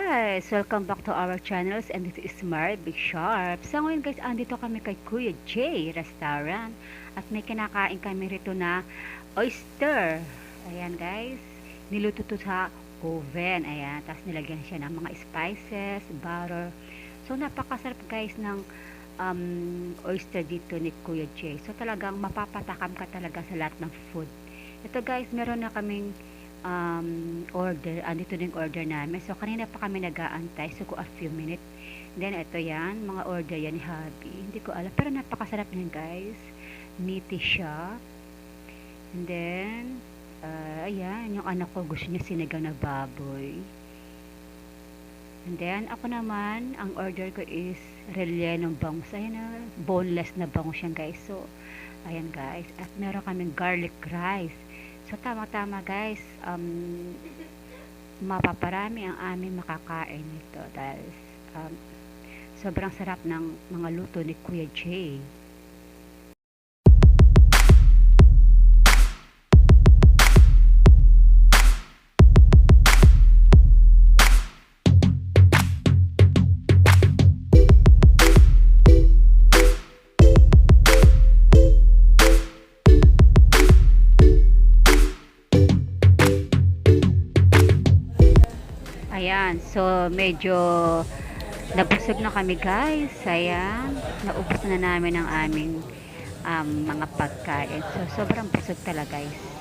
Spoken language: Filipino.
guys! Welcome back to our channels and this is Mary Big Sharp. So ngayon guys, andito kami kay Kuya J Restaurant at may kinakain kami rito na oyster. Ayan guys, niluto to sa oven. Ayan, tapos nilagyan siya ng mga spices, butter. So napakasarap guys ng oyster dito ni Kuya J. So talagang mapapatakam ka talaga sa lahat ng food. Ito guys, meron na kaming order, andito din order namin. So kanina pa kami nag-aantay, so a few minutes. Then ito yan, mga order yan ni Habi. Hindi ko alam, pero napakasarap yan guys. Meaty siya. And then ayan, yung anak ko gusto niya sinigang na baboy. And then ako naman, ang order ko is rellenong bangus. Ayan na, boneless na bangus yan guys. So ayan guys, at meron kaming garlic rice. So tama-tama guys, mapaparami ang aming makakain nito dahil sobrang sarap ng mga luto ni Kuya J. Ayan, so medyo nabusog na kami guys. Ayan, naubos na namin ang aming mga pagkain. So sobrang busog talaga guys.